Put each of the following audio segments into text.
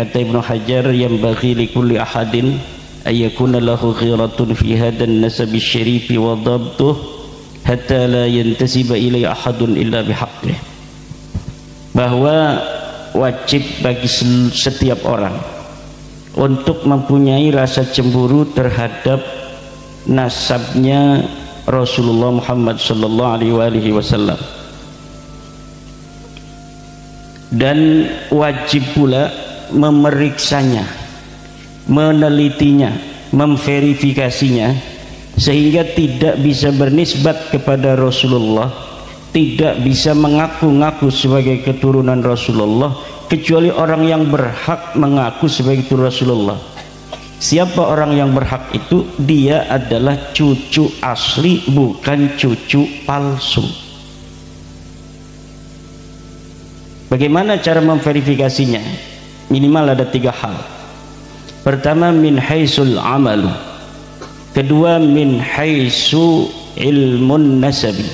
kata Ibnu Hajar, yang bagi likulli ahadin ayyakuna lahu khiratun fi hadan nasabi syarifi wa dhabtuh hatta la yantasiba ilai ahadun illa bihaqqih. Bahwa wajib bagi setiap orang untuk mempunyai rasa cemburu terhadap nasabnya Rasulullah Muhammad sallallahu alaihi wasallam, dan wajib pula memeriksanya, menelitinya, memverifikasinya, sehingga tidak bisa bernisbat kepada Rasulullah, tidak bisa mengaku-ngaku sebagai keturunan Rasulullah kecuali orang yang berhak mengaku sebagai keturunan Rasulullah. Siapa orang yang berhak itu? Dia adalah cucu asli, bukan cucu palsu. Bagaimana cara memverifikasinya? Minimal ada 3 hal. Pertama, min haisul amalu. Kedua, min haisu ilmun nasabi.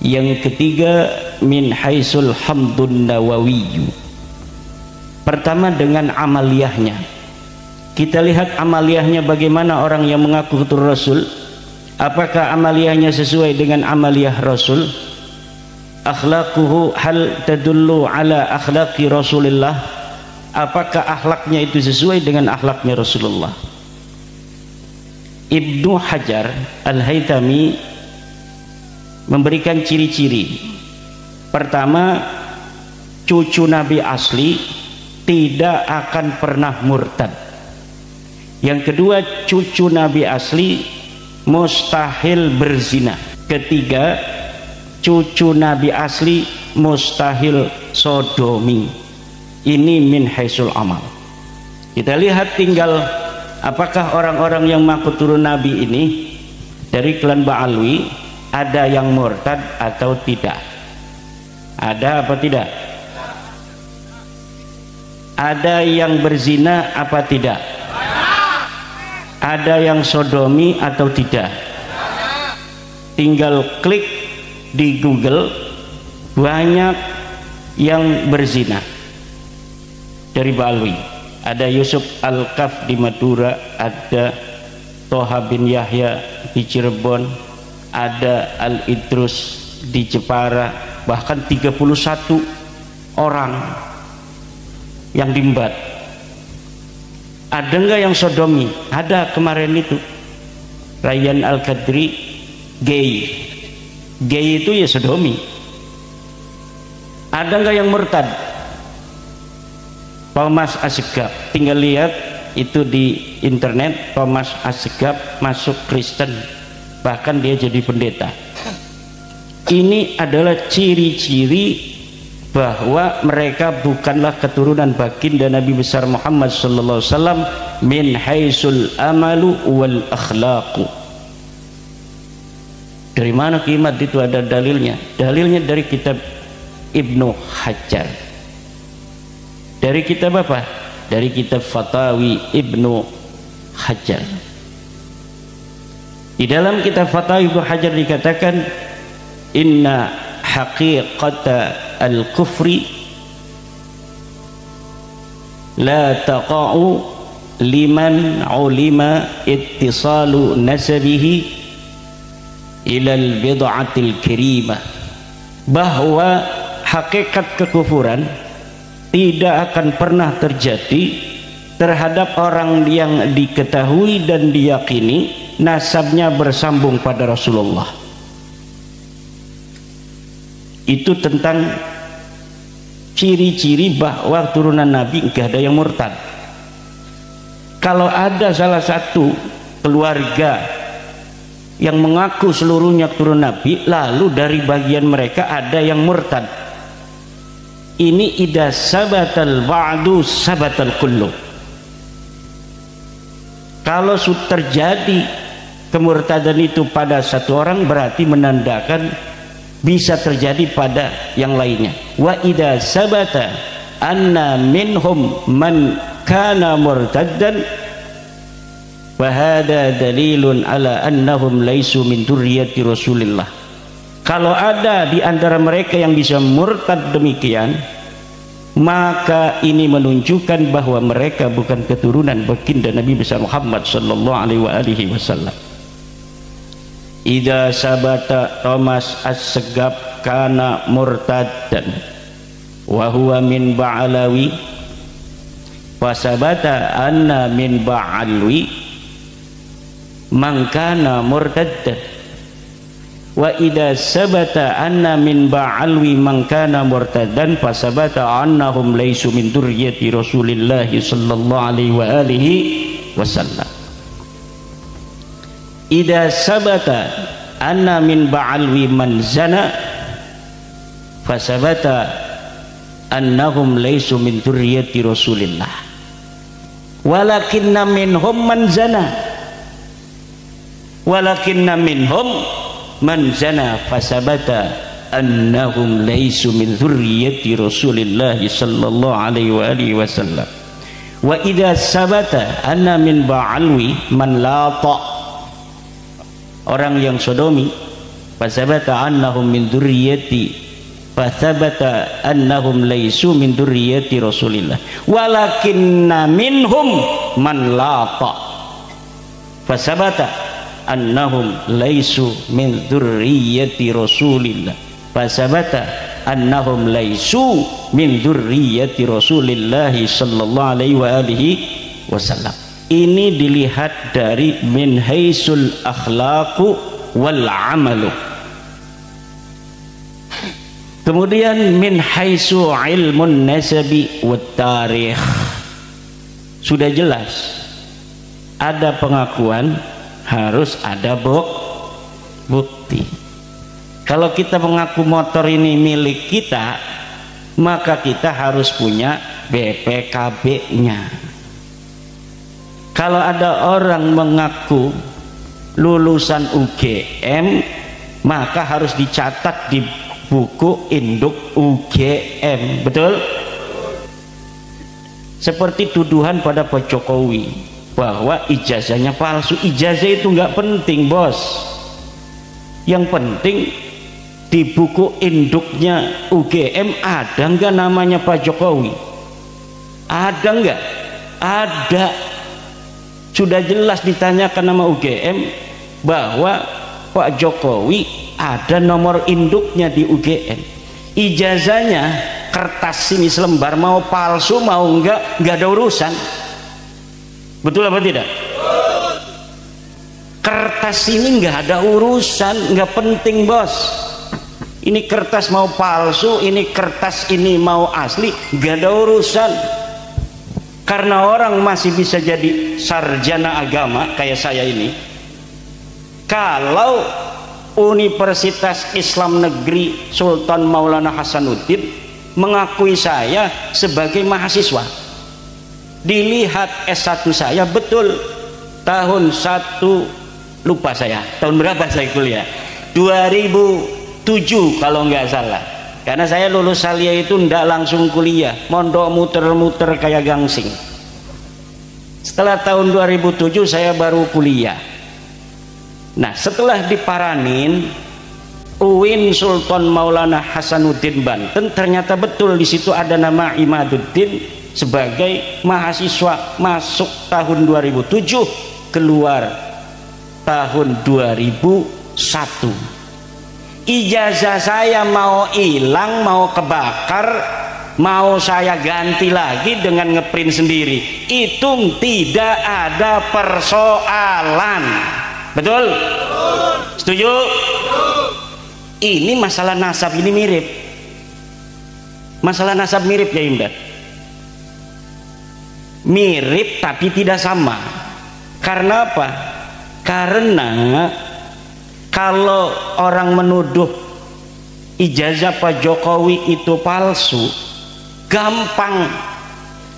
Yang ketiga, min haisul hamdun nawawiyyu. Pertama, dengan amaliyahnya. Kita lihat amaliyahnya bagaimana orang yang mengaku keturunan Rasul. Apakah amaliyahnya sesuai dengan amaliyah Rasul? Akhlaquhu hal tadullu ala akhlaqi Rasulillah. Apakah akhlaknya itu sesuai dengan akhlaknya Rasulullah? Ibnu Hajar Al-Haytami memberikan ciri-ciri. Pertama, cucu Nabi asli tidak akan pernah murtad. Yang kedua, cucu Nabi asli mustahil berzina. Ketiga, cucu Nabi asli mustahil sodomi. Ini min haisul amal. Kita lihat tinggal apakah orang-orang yang mengaku turun Nabi ini dari klan Ba'alwi ada yang murtad atau tidak. Ada apa tidak? Ada yang berzina apa tidak? Ada yang sodomi atau tidak? Tinggal klik di Google, banyak yang berzina dari Ba'alwi. Ada Yusuf Al-Kaf di Madura, ada Toha bin Yahya di Cirebon, ada Al-Idrus di Jepara, bahkan 31 orang yang diembat. Ada enggak yang sodomi? Ada kemarin itu Rayyan Al-Qadri, gay. Gay itu ya sodomi. Ada enggak yang murtad? Thomas Asgab, tinggal lihat itu di internet. Thomas Asgab masuk Kristen, bahkan dia jadi pendeta. Ini adalah ciri-ciri bahwa mereka bukanlah keturunan baginda Nabi besar Muhammad sallallahu alaihi wasallam min haisul amalu wal akhlaqu. Dari mana kimat itu? Ada dalilnya. Dalilnya dari kitab Ibnu Hajar. Dari kitab apa? Dari kitab Fatawi Ibnu Hajar. Di dalam kitab Fatawi Ibnu Hajar dikatakan, inna haqiqata al-kufri la taqa'u liman ulima ittisalu nasabihi ilal bid'atil kirimah. Bahwa hakikat kekufuran tidak akan pernah terjadi terhadap orang yang diketahui dan diyakini nasabnya bersambung pada Rasulullah. Itu tentang ciri-ciri bahwa turunan Nabi enggak ada yang murtad. Kalau ada salah satu keluarga yang mengaku seluruhnya keturunan Nabi, lalu dari bagian mereka ada yang murtad, ini idza sabatal ba'du sabatal kullu. Kalau terjadi kemurtadan itu pada satu orang, berarti menandakan bisa terjadi pada yang lainnya. Wa idza sabata anna minhum man kana murtaddan wa hadha dalilun ala annahum laisu min dzurriyyati Rasulillah. Kalau ada di antara mereka yang bisa murtad demikian, maka ini menunjukkan bahwa mereka bukan keturunan baginda Nabi besar Muhammad sallallahu alaihi wasallam. Idza sabata Thomas As-Segaf kana murtaddan wa huwa min Ba'alawi wa sabata anna min Ba'alwi man kana murtaddan wa idza sabata anna min Ba'alwi man kana murtaddan fa sabata annahum laysu min dzurriyyati Rasulillah sallallahu alaihi wasallam. Idza sabata anna min Ba'alwi man zana fa sabata annahum laysu min dzurriyyati Rasulillah walakinna minhum man zana walakinna minhum man zana fasabata annahum laysu min dzurriyyati Rasulillah sallallahu alaihi wasallam wa idza sabata anna min Ba'alwi man lata, orang yang sodomi, fasabata annahum min dzurriyyati fasabata annahum laysu min dzurriyyati Rasulillah walakinna minhum man lata fasabata annahum laysu min dzurriyyati Rasulillah fasabata annahum laysu min dzurriyyati Rasulillah sallallahu alaihi wasallam. Ini dilihat dari min haisul akhlaqu wal amalu. Kemudian min haisu ilmun nasabi wat tarikh. Sudah jelas ada pengakuan, harus ada bukti. Kalau kita mengaku motor ini milik kita, maka kita harus punya BPKB-nya. Kalau ada orang mengaku lulusan UGM, maka harus dicatat di buku induk UGM. Betul? Seperti tuduhan pada Pak Jokowi bahwa ijazahnya palsu. Ijazah itu nggak penting, bos. Yang penting di buku induknya UGM ada nggak namanya Pak Jokowi? Ada nggak? Ada. Sudah jelas ditanyakan nama UGM bahwa Pak Jokowi ada nomor induknya di UGM. Ijazahnya kertas ini selembar, mau palsu mau nggak ada urusan. Betul apa tidak? Kertas ini nggak ada urusan, nggak penting, bos. Ini kertas mau palsu, ini kertas ini mau asli, nggak ada urusan. Karena orang masih bisa jadi sarjana agama kayak saya ini. Kalau Universitas Islam Negeri Sultan Maulana Hasanuddin mengakui saya sebagai mahasiswa, dilihat S1 saya, betul tahun 1, lupa saya tahun berapa saya kuliah, 2007 kalau nggak salah. Karena saya lulus salia itu ndak langsung kuliah, mondok muter-muter kayak gangsing. Setelah tahun 2007 saya baru kuliah. Nah, setelah diparanin UIN Sultan Maulana Hasanuddin Banten, ternyata betul di situ ada nama Imaduddin sebagai mahasiswa, masuk tahun 2007, keluar tahun 2001. Ijazah saya mau hilang, mau kebakar, mau saya ganti lagi dengan ngeprint sendiri, itu tidak ada persoalan. Betul? Setuju? Ini masalah nasab ini mirip. Masalah nasab mirip ya Imdad. Mirip tapi tidak sama. Karena apa? Karena kalau orang menuduh ijazah Pak Jokowi itu palsu, gampang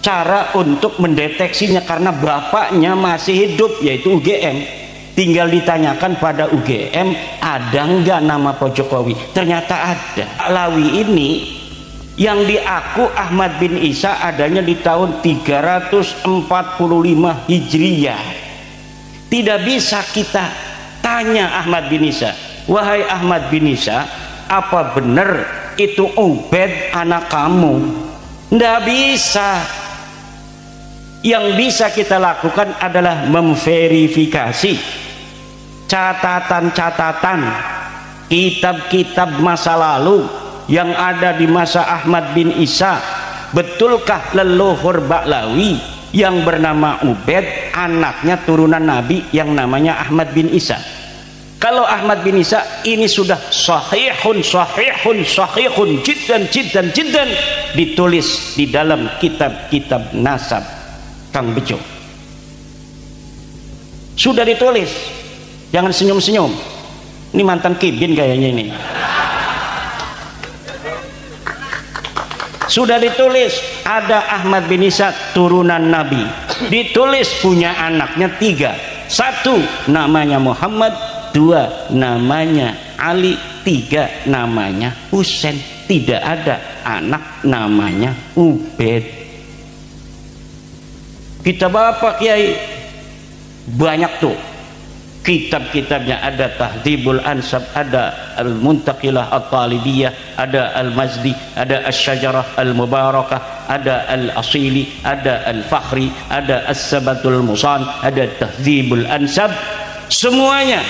cara untuk mendeteksinya karena bapaknya masih hidup, yaitu UGM. Tinggal ditanyakan pada UGM, ada nggak nama Pak Jokowi? Ternyata ada. Alawi ini yang diaku Ahmad bin Isa adanya di tahun 345 Hijriyah. Tidak bisa kita tanya Ahmad bin Isa, wahai Ahmad bin Isa, apa benar itu Ubed anak kamu? Nggak bisa. Yang bisa kita lakukan adalah memverifikasi catatan-catatan kitab-kitab masa lalu yang ada di masa Ahmad bin Isa. Betulkah leluhur Ba'lawi yang bernama Ubaid anaknya turunan Nabi yang namanya Ahmad bin Isa? Kalau Ahmad bin Isa ini sudah sahihun jiddan ditulis di dalam kitab-kitab nasab Kang Bejo. Sudah ditulis. Jangan senyum-senyum. Ini mantan kibin kayaknya ini. Sudah ditulis ada Ahmad bin Isa turunan Nabi. Ditulis punya anaknya 3. 1 namanya Muhammad, 2 namanya Ali, 3 namanya Husain. Tidak ada anak namanya Ubaid. Kitab apa Kiai? Banyak tuh kitab-kitabnya. Ada Tahdhibul Ansab, ada Al-Muntaqilah At-Talibiyah, ada Al-Mazdi, ada Asy-Syajarah Al-Mubarakah, ada Al-Asili, ada Al-Fakhri, ada As-Sabatul Musan, ada Tahdhibul Ansab. Semuanya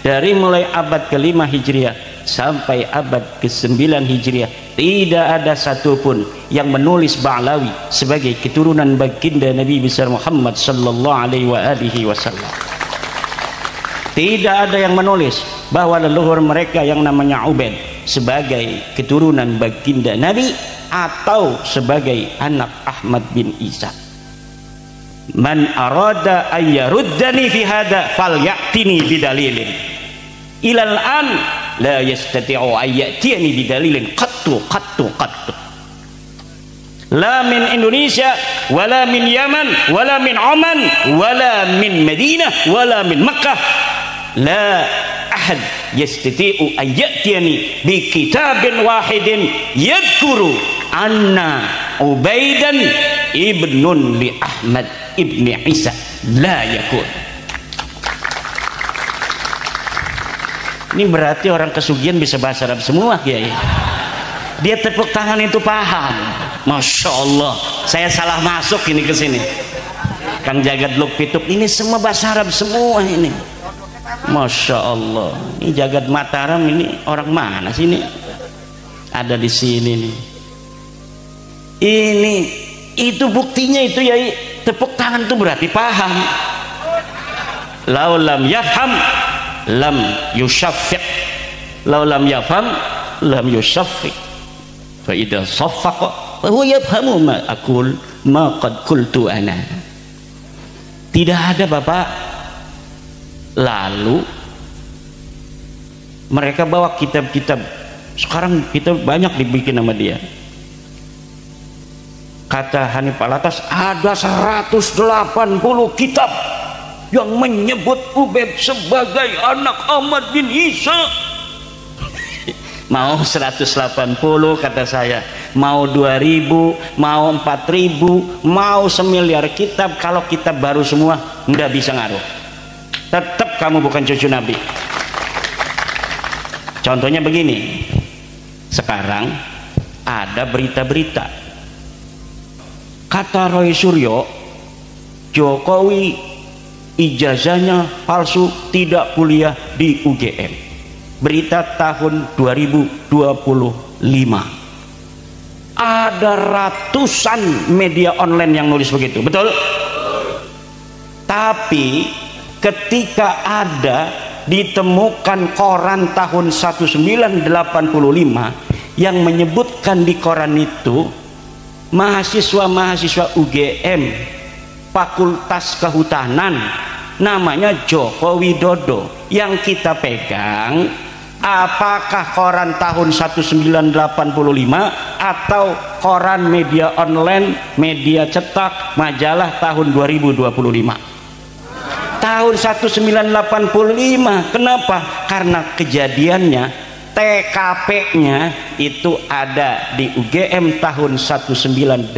dari mulai abad ke-5 Hijriah sampai abad ke-9 Hijriah tidak ada satupun yang menulis Ba'lawi sebagai keturunan baginda Nabi besar Muhammad sallallahu alaihi wasallam. Tidak ada yang menulis bahwa leluhur mereka yang namanya Ubaid sebagai keturunan baginda Nabi atau sebagai anak Ahmad bin Isa. Man arada ayyaruddani fi hada falyatini bidalilin. Ilal an la yastati'u ayyatini bidalilin qattu la min Indonesia wala min Yaman wala min Oman wala min Madinah wala min Makkah la ahad yastati'u ayyatini bi kitabin wahidin yadhkuru anna Ubaidan ibnun li Ahmad ibni Isa la yakun. Ini berarti orang kesugihan bisa bahasa Arab semua Kiai. Dia tepuk tangan itu paham. Masya Allah, saya salah masuk ini ke sini. Kang Jagat Luk Pituk ini semua bahasa Arab semua ini. Masya Allah. Ini Jagat Mataram ini orang mana sih ini? Ada di sini nih. Ini itu buktinya itu ya, tepuk tangan itu berarti paham. Laulam yafham lam yusaffiq, law lam yafham lam yusaffiq, fa idza saffaqa fa huwa yafhamu ma aqul ma qad qultu ana. Tidak ada Bapak. Lalu mereka bawa kitab-kitab, sekarang kita banyak dibikin sama dia. Kata Hanif Alatas ada 180 kitab yang menyebut Ubaid sebagai anak Ahmad bin Isa. Mau 180 kata saya, mau 2000, mau 4000, mau semiliar kitab, kalau kitab baru semua nggak bisa ngaruh. Tetap kamu bukan cucu Nabi. Contohnya begini, sekarang ada berita-berita kata Roy Suryo Jokowi ijazahnya palsu, tidak kuliah di UGM. Berita tahun 2025. Ada ratusan media online yang nulis begitu, betul? Tapi ketika ada ditemukan koran tahun 1985 yang menyebutkan di koran itu mahasiswa-mahasiswa UGM Fakultas Kehutanan namanya Joko Widodo yang kita pegang, apakah koran tahun 1985 atau koran media online, media cetak, majalah tahun 2025? Tahun 1985. Kenapa? Karena kejadiannya TKP-nya itu ada di UGM tahun 1985.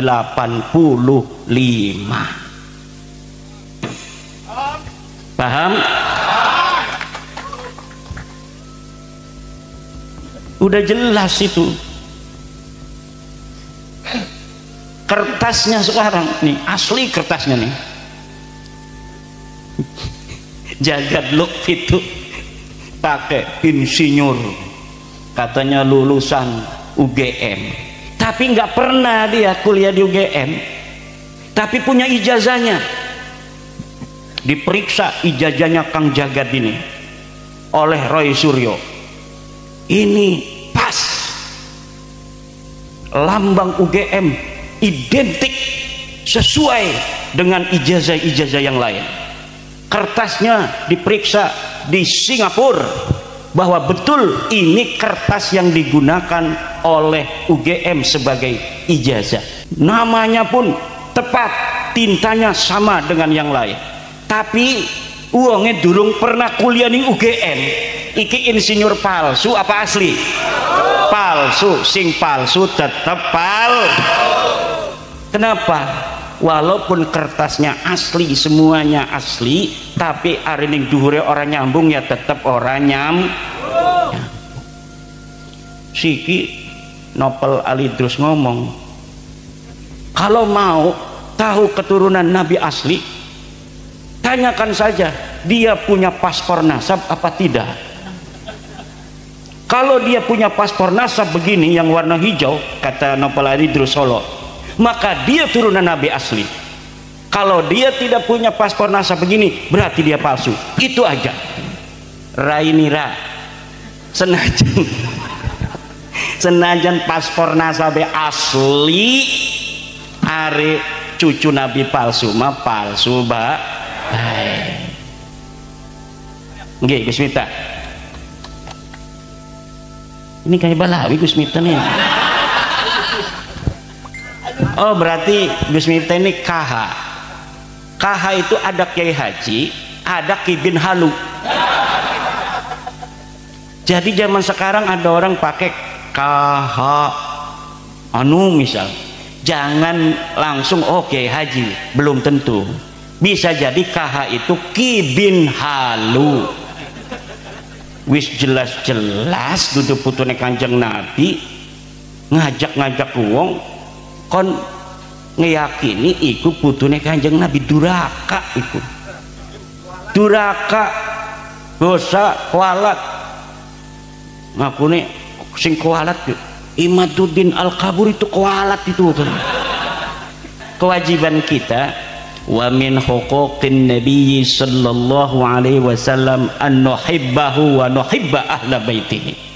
Paham? Udah jelas itu. kertasnya sekarang nih, asli kertasnya nih. Jagad Lutfi itu pakai insinyur, katanya lulusan UGM, tapi nggak pernah dia kuliah di UGM, tapi punya ijazahnya. Diperiksa ijazahnya Kang Jagad ini oleh Roy Suryo, ini pas, lambang UGM identik sesuai dengan ijazah-ijazah yang lain. Kertasnya diperiksa di Singapura bahwa betul ini kertas yang digunakan oleh UGM sebagai ijazah. Namanya pun tepat, tintanya sama dengan yang lain. Tapi uangnya durung pernah kuliah di UGM. Iki insinyur palsu apa asli? Palsu. Sing palsu tetep Kenapa? Walaupun kertasnya asli, semuanya asli, tapi hari ini duhure orang nyambung ya tetap orang Siki Nopel Alidrus ngomong, kalau mau tahu keturunan Nabi asli, tanyakan saja dia punya paspor nasab apa tidak. Kalau dia punya paspor nasab begini yang warna hijau, kata Nopel Alidrus Solo, maka dia turunan Nabi asli. Kalau dia tidak punya paspor nasab begini, berarti dia palsu. Itu aja. Rainira senajan paspor nasab asli, are cucu Nabi palsu mah palsu, Mbak. Nggih, Gus Miftah. Ini kayak Balawi Gus Miftah nih. Oh, berarti Gus Miftah ini KH. KH itu ada Kiai Haji, ada Ki bin Halu. Jadi zaman sekarang ada orang pakai KH misal. Jangan langsung Kiai Haji, belum tentu. Bisa jadi KH itu Ki bin Halu. Wis jelas-jelas dudu putune Kanjeng Nabi, ngajak-ngajak wong kon ngeyakini iku putune Kanjeng Nabi. Duraka iku, duraka, dosa, kualat. Ngakune sing kualat Imaduddin Al-Kabur itu kualat itu kan. Kewajiban kita, wa min huquqin nabiyyi sallallahu alaihi wasallam an nuhibbahu wa nuhibba ahla baitihi.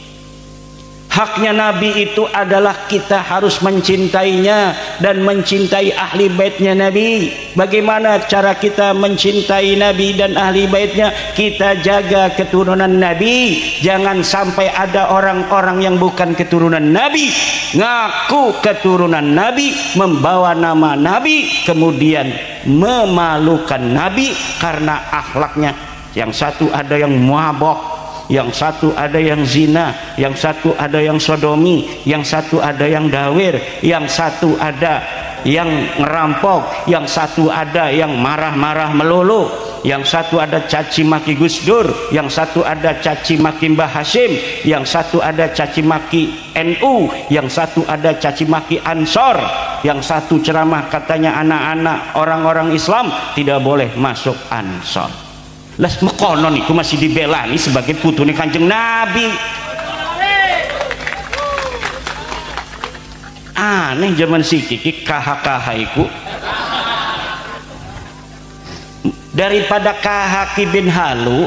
Haknya Nabi itu adalah kita harus mencintainya dan mencintai ahli baitnya Nabi. Bagaimana cara kita mencintai Nabi dan ahli baitnya? Kita jaga keturunan Nabi. Jangan sampai ada orang-orang yang bukan keturunan Nabi ngaku keturunan Nabi, membawa nama Nabi, kemudian memalukan Nabi karena akhlaknya. Yang satu ada yang mabok, yang satu ada yang zina, yang satu ada yang sodomi, yang satu ada yang dawir, yang satu ada yang ngerampok, yang satu ada yang marah-marah melulu, yang satu ada caci maki Gus Dur, yang satu ada caci maki Mbah Hasyim, yang satu ada caci maki NU, yang satu ada caci maki Ansor, yang satu ceramah katanya anak-anak orang-orang Islam tidak boleh masuk Ansor. Las mekono niku masih dibelani sebagai putune Kanjeng Nabi. Aneh zaman sikiki KH iku. Daripada KH Ki bin Halu,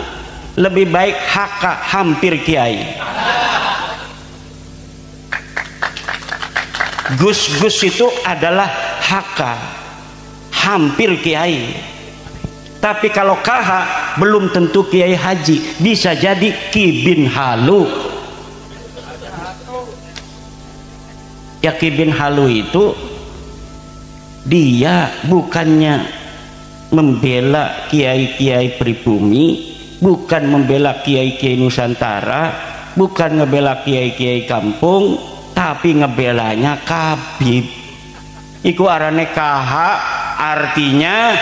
lebih baik HK hampir kiai. Gus-gus itu adalah HK hampir kiai. Tapi kalau KH belum tentu Kiai Haji, bisa jadi Ki bin Halu. Ya, Ki bin Halu itu dia bukannya membela kiai-kiai pribumi, bukan membela kiai-kiai Nusantara, bukan ngebela kiai-kiai kampung, tapi ngebelanya Kabib. Iku arane KH, artinya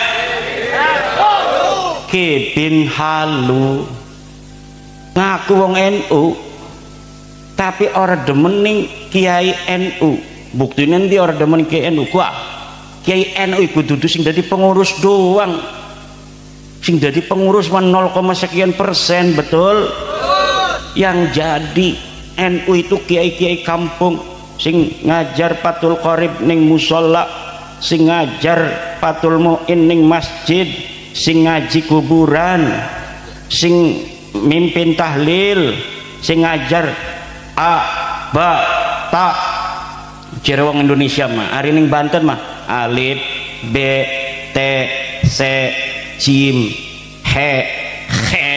Ki bin Halu. Ngaku wong NU tapi orang demen ning kiai NU. Buktine ndi orang demen kiai NU? Kuah Kiai NU iku dudu sing dadi pengurus doang, sing dadi pengurus 0, sekian persen, betul? Yang jadi NU itu kiai-kiai kampung sing ngajar patul qorib ning musola, sing ngajar patul muin ning masjid, sing ngaji kuburan, sing mimpin tahlil, sing ngajar a ba ta. Jere wong Indonesia mah ari ning Banten mah alif b t c jim he he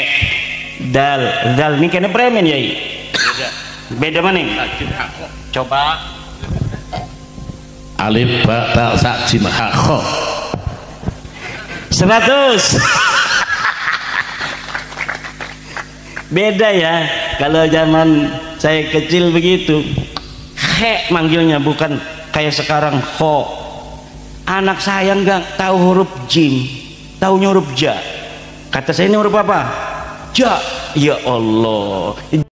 dal dal. Ini kena premen yai, beda mana? Coba alif ba ta sa jim ha kho 100. Beda ya, kalau zaman saya kecil begitu he manggilnya, bukan kayak sekarang kho. Anak saya nggak tahu huruf jim, tahunya huruf ja. Kata saya, ini huruf apa? Ja. Ya Allah.